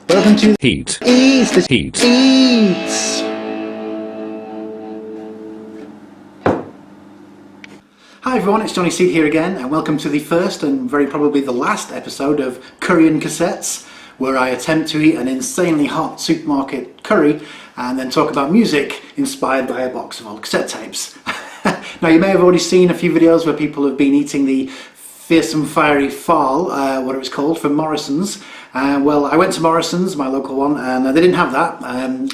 Welcome to Heat. East Heat. Eats. Hi everyone, it's Johnny Seed here again, and welcome to the first and very probably the last episode of Curry and Cassettes, where I attempt to eat an insanely hot supermarket curry and then talk about music inspired by a box of old cassette tapes. Now, you may have already seen a few videos where people have been eating the fearsome fiery fall, what it was called, from Morrison's. Well, I went to Morrison's, my local one, and they didn't have that.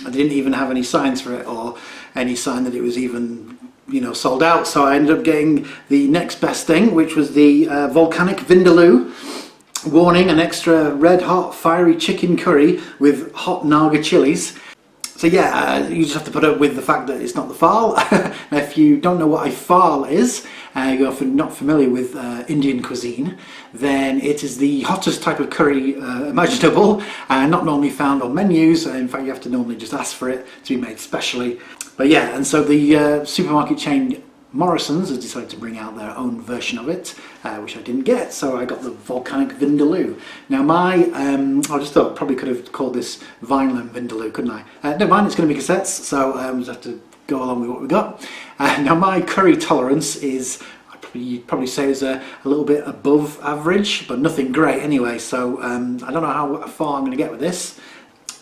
They didn't even have any signs for it or any sign that it was even, sold out. So I ended up getting the next best thing, which was the volcanic vindaloo. Warning, an extra red hot fiery chicken curry with hot Naga chilies. So yeah, you just have to put up with the fact that it's not the fal. Now, if you don't know what a fal is, you're not familiar with Indian cuisine, then it is the hottest type of curry imaginable, and not normally found on menus. In fact, you have to normally just ask for it to be made specially. But yeah, and so the supermarket chain Morrison's has decided to bring out their own version of it, which I didn't get, so I got the volcanic vindaloo. Now I just thought probably could have called this Vineland vindaloo, couldn't I? Never mind, it's going to be cassettes, so we just have to go along with what we got. Now my curry tolerance is, you'd probably say, is a little bit above average, but nothing great anyway, so I don't know how far I'm going to get with this.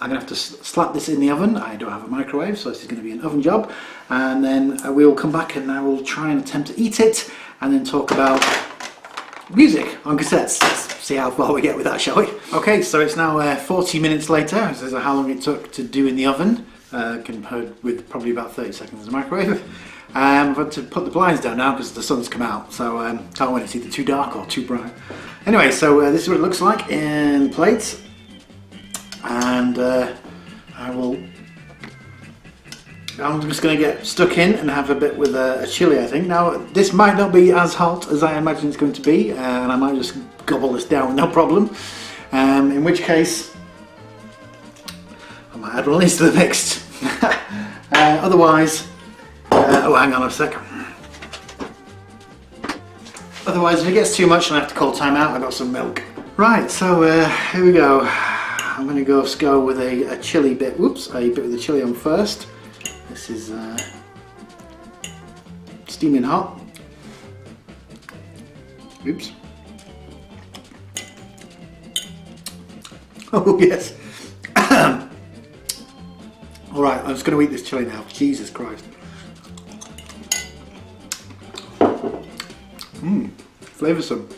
I'm going to have to slap this in the oven. I don't have a microwave, so this is going to be an oven job. And then we will come back and I will try and attempt to eat it and then talk about music on cassettes. Let's see how far we get with that, shall we? Okay, so it's now 40 minutes later. This is how long it took to do in the oven, compared with probably about 30 seconds in the microwave. I've had to put the blinds down now because the sun's come out, so can't wait, it's either too dark or too bright. Anyway, so this is what it looks like in plates. And I'm just going to get stuck in and have a bit with a chili, I think. Now, this might not be as hot as I imagine it's going to be, and I might just gobble this down, no problem. In which case, I might add one of these to the mix. Otherwise, oh, hang on a sec. Otherwise, if it gets too much, I have to call time out. I've got some milk. Right, so here we go. I'm going to go with a chili bit. Whoops, a bit of the chili on first. This is steaming hot. Oops. Oh yes. All right, I'm just going to eat this chili now. Jesus Christ. Flavoursome.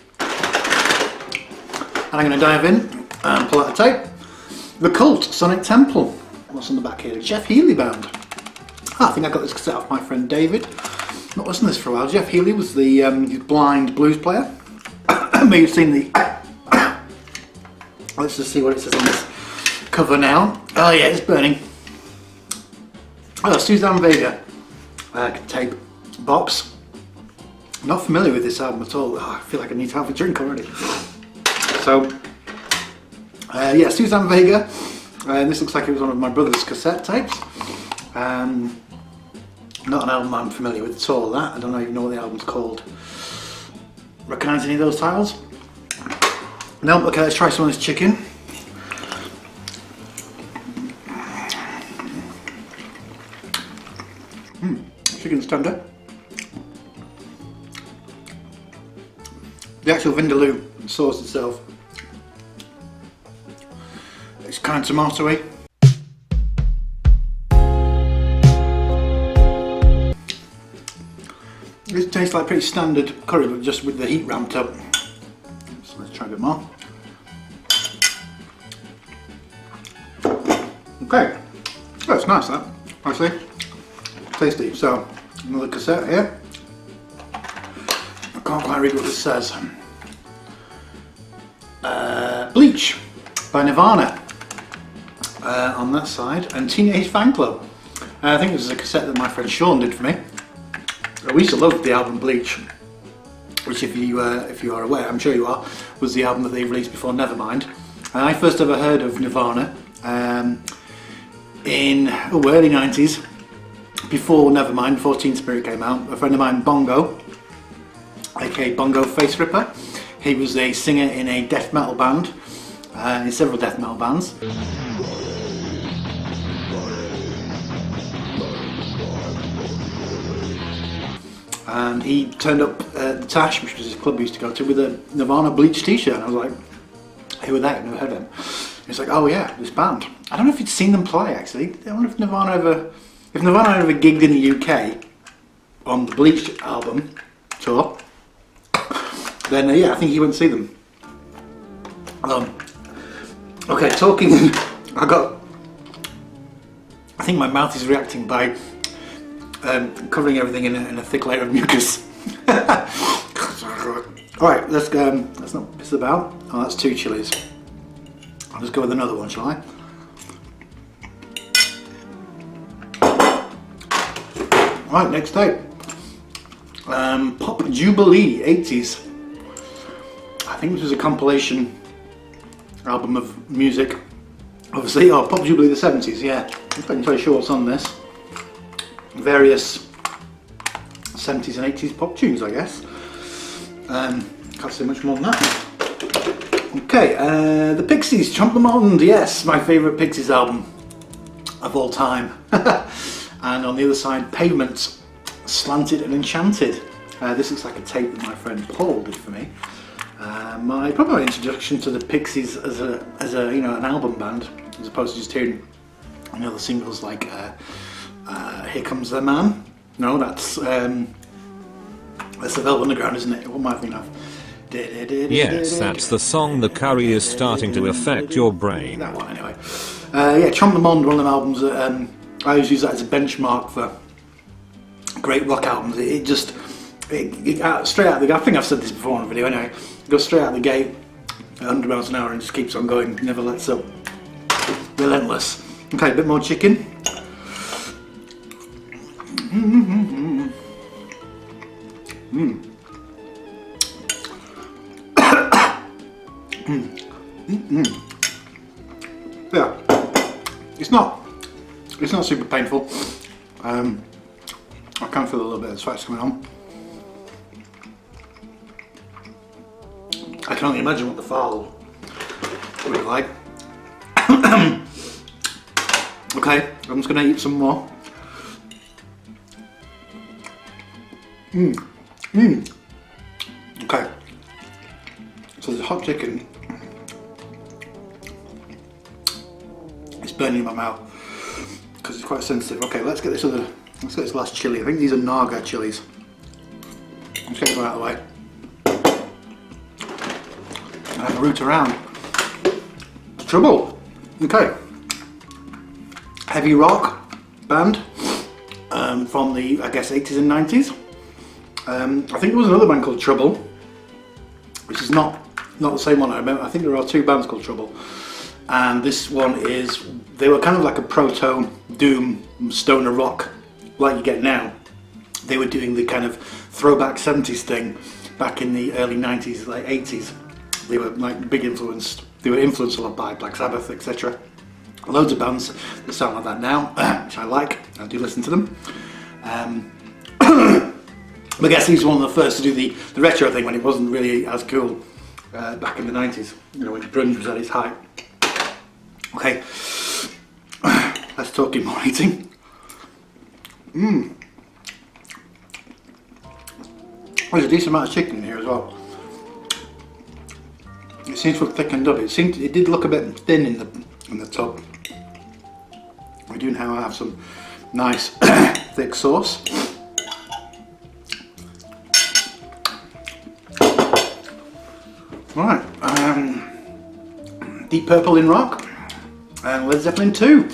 And I'm going to dive in and pull out a tape. The Cult Sonic Temple. What's on the back here? Jeff Healey Band. I think I got this cassette off my friend David. Not listened to this for a while. Jeff Healey was the blind blues player. May have seen the... Let's just see what it says on this cover now. Oh yeah, it's burning. Oh, Suzanne Vega tape box. I'm not familiar with this album at all. Oh, I feel like I need to have a drink already. So... yeah, Suzanne Vega, and this looks like it was one of my brother's cassette tapes. Not an album I'm familiar with at all, that. I don't even know what the album's called. Recognize any of those titles? No, okay, let's try some of this chicken. Chicken's tender. The actual vindaloo sauce itself, it's kind of tomatoey. This tastes like pretty standard curry, but just with the heat ramped up. So let's try a bit more. Okay, that's nice, that, actually. Tasty. So, another cassette here. I can't quite read what this says. Bleach by Nirvana. On that side, and Teenage Fan Club. I think this is a cassette that my friend Sean did for me. We used to love the album Bleach, which if you are aware, I'm sure you are, was the album that they released before Nevermind. And I first ever heard of Nirvana in the early 90s, before Nevermind, before Teen Spirit came out. A friend of mine, Bongo, aka Bongo Face Ripper, he was a singer in a death metal band in several death metal bands. And he turned up at the Tash, which was his club he used to go to, with a Nirvana Bleach t-shirt, and I was like, who are they? I've never heard of them. He's like, oh yeah, this band. I don't know if you'd seen them play actually. I wonder if Nirvana ever gigged in the UK on the Bleach album tour, then yeah, I think he went to see them. Okay, talking, I think my mouth is reacting by covering everything in a thick layer of mucus. Alright, let's not piss about. Oh, that's 2 chilies. I'll just go with another one, shall I? Right, next tape. Pop Jubilee 80s. I think this was a compilation album of music. Obviously, oh, Pop Jubilee the 70s, yeah. I'm not entirely sure what's on this. Various 70s and 80s pop tunes, I guess. Can't say much more than that. Okay, the Pixies, Chomp the Mond, yes, my favourite Pixies album of all time. And on the other side, Pavement, Slanted and Enchanted. This looks like a tape that my friend Paul did for me. Probably my introduction to the Pixies as a you know, an album band, as opposed to just hearing, you know, the singles like Here Comes the Man. No, that's the Velvet Underground, isn't it? What am I thinking of? Yes, that's the song. The curry is starting to affect your brain. That one, anyway. Yeah, Chomp the Mond, one of them albums that I always use that as a benchmark for great rock albums. It straight out the gate. I think I've said this before on a video. Anyway, it goes straight out the gate at 100 miles an hour and just keeps on going. Never lets up. Relentless. Okay, a bit more chicken. Yeah, it's not super painful. I can feel a little bit of sweat coming on. I can only imagine what the fowl would be like. Okay, I'm just going to eat some more. Okay, so the hot chicken is burning in my mouth because it's quite sensitive. Okay, let's get this last chili. I think these are Naga chilies. Let's get them out of the way. And have a root around. Trouble. Okay. Heavy rock band from the, I guess, 80s and 90s. I think there was another band called Trouble, which is not the same one. I think there are 2 bands called Trouble, and this one is, they were kind of like a proto doom stoner rock like you get now. They were doing the kind of throwback 70s thing back in the early 90s, late 80s. They were like big influenced. They were influenced a lot by Black Sabbath, etc. Loads of bands that sound like that now, which I like. I do listen to them. I guess he's one of the first to do the retro thing when it wasn't really as cool back in the 90s, you know, when grunge was at its height. Okay, let's talk more eating. There's a decent amount of chicken in here as well. It seems to have thickened up. It did look a bit thin in the tub. We do now have some nice thick sauce. Right, Deep Purple in Rock and Led Zeppelin 2.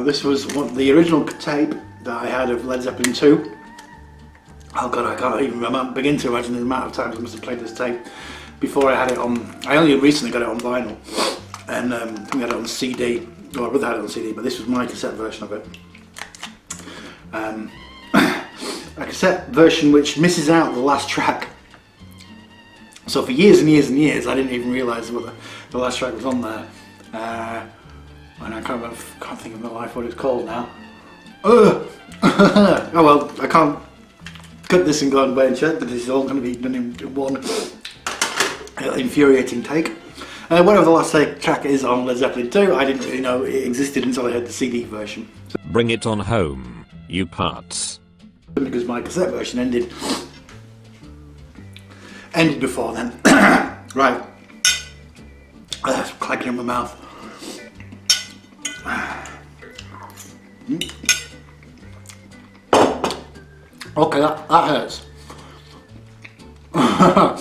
This was the original tape that I had of Led Zeppelin 2. Oh god, I can't even begin to imagine the amount of times I must have played this tape before I had it on. I only recently got it on vinyl, and I think I had it on CD. Well, I would have had it on CD, but this was my cassette version of it. A cassette version which misses out the last track. So for years and years and years, I didn't even realise what the last track was on there. And I can't think of my life what it's called now. Oh well, I can't cut this and go and check, but this is all going to be done in one infuriating take. Whatever the last track is on Led Zeppelin 2, I didn't really know it existed until I heard the CD version. Bring it on home, you putz. Because my cassette version ended before then. Right. That's clacking in my mouth. Okay, that hurts. That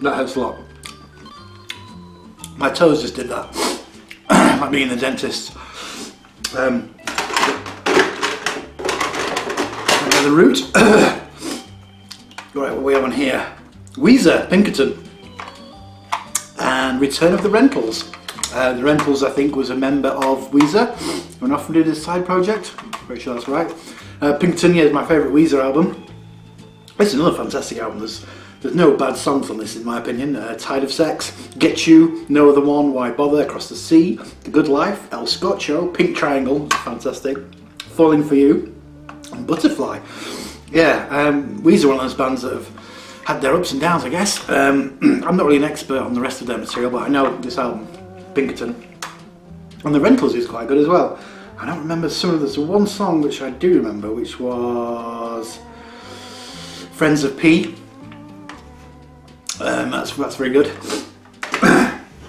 hurts a lot. My toes just did that. Like me and the dentist. Another route. Right, what we have on here? Weezer, Pinkerton. And Return of the Rentals. The Rentals, I think, was a member of Weezer. Went off and did a side project. Pretty sure that's right. Pinkerton, yeah, is my favourite Weezer album. It's another fantastic album. There's no bad songs on this, in my opinion. Tide of Sex, Get You, No Other One, Why Bother, Across the Sea, The Good Life, El Scotcho, Pink Triangle, fantastic, Falling For You, and Butterfly. Yeah, Weezer are one of those bands that have had their ups and downs, I guess. I'm not really an expert on the rest of their material, but I know this album, Pinkerton. And The Rentals is quite good as well. I don't remember some of this. One song which I do remember, which was Friends of P. That's very good.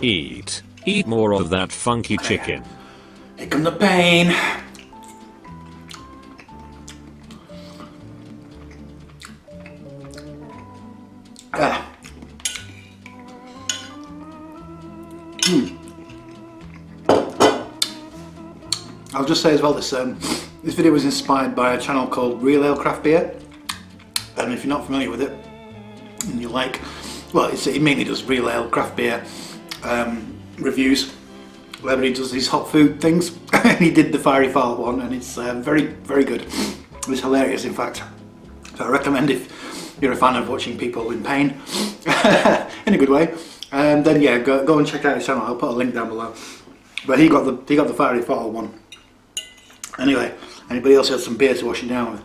Eat more of that funky chicken. Here come the pain. I'll just say as well, this video was inspired by a channel called Real Ale Craft Beer, and if you're not familiar with it and you like, well, it mainly does real ale craft beer reviews, wherever he does these hot food things. And he did the Fiery Fart one, and it's very, very good. It's hilarious, in fact. So I recommend, if you're a fan of watching people in pain in a good way, then yeah, go and check out his channel. I'll put a link down below. But he got the Fiery Fart one. Anyway, anybody else has some beer to wash it down with?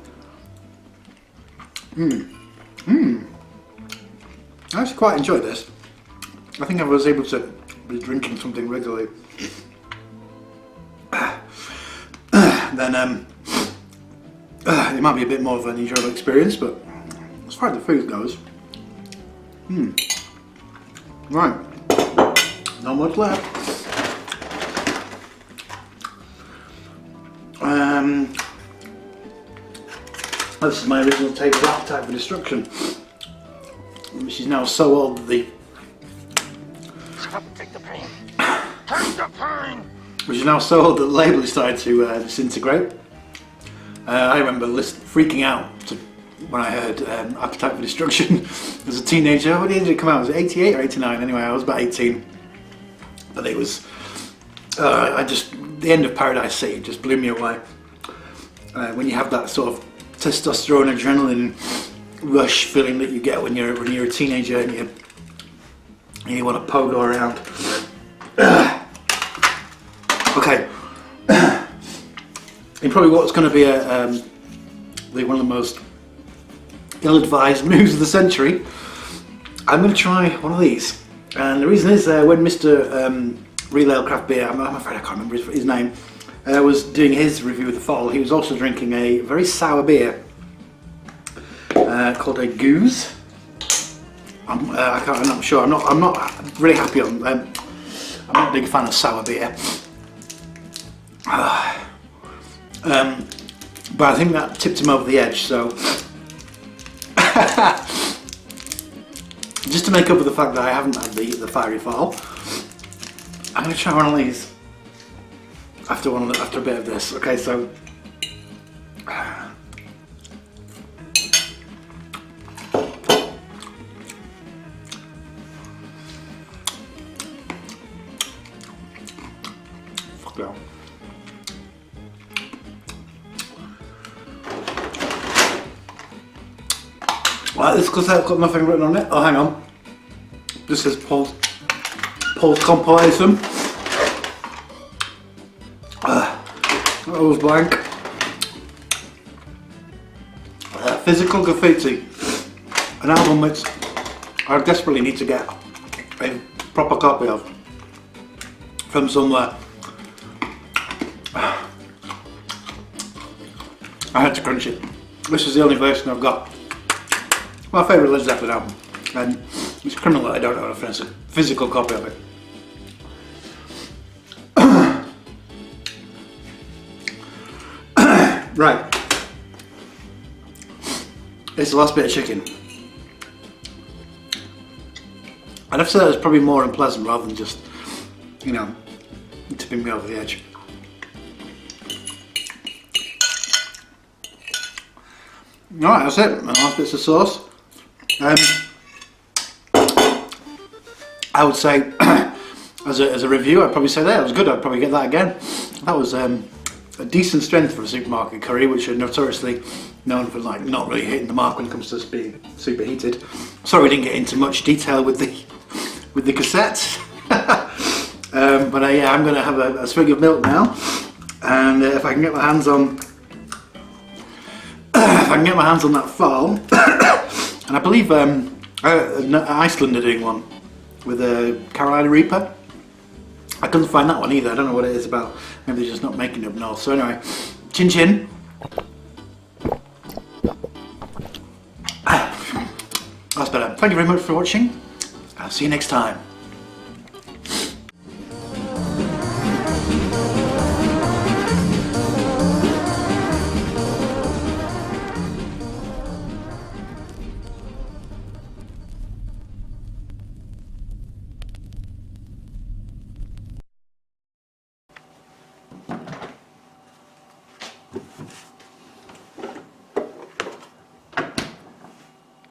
I actually quite enjoyed this. I think I was able to be drinking something regularly. Then it might be a bit more of an enjoyable experience, but as far as the food goes, right, not much left. This is my original tape of Appetite for Destruction, which is now so old that the label is starting to disintegrate. I remember freaking out when I heard Appetite for Destruction as a teenager. What year did it come out? Was it 88 or 89? Anyway, I was about 18. But it was, the end of Paradise City just blew me away. When you have that sort of testosterone, adrenaline rush feeling that you get when you're a teenager and you want to pogo around. Okay. In probably what's going to be one of the most ill-advised moves of the century, I'm going to try one of these. And the reason is when Mr. Real Ale Craft Beer, I'm afraid I can't remember his name, was doing his review of the fall, he was also drinking a very sour beer called a Goose. I'm not sure. I'm not really happy on. I'm not a big fan of sour beer. But I think that tipped him over the edge. So just to make up for the fact that I haven't had the Fiery Fall, I'm going to try one of these after a bit of this. Okay, so. Fuck no. Right, this because I've got nothing written on it. Oh, hang on. This says Paul's compilation. That was blank. Physical Graffiti, an album which I desperately need to get a proper copy of from somewhere. I had to crunch it. This is the only version I've got. My favourite Led Zeppelin album, and it's criminal that I don't own a physical copy of it. Right, it's the last bit of chicken. I'd have to say that was probably more unpleasant rather than just, you know, tipping me over the edge. Alright, that's it. My last bits of sauce. I would say, as a review, I'd probably say that was good. I'd probably get that again. That was a decent strength for a supermarket curry, which are notoriously known for like not really hitting the mark when it comes to being superheated. Sorry we didn't get into much detail with the cassettes. But yeah, I'm going to have a swig of milk now, and if I can get my hands on that farm, and I believe Iceland are doing one with a Carolina Reaper. I couldn't find that one either. I don't know what it is about. Maybe they're just not making it up north. So anyway, chin chin. That's better. Thank you very much for watching. I'll see you next time.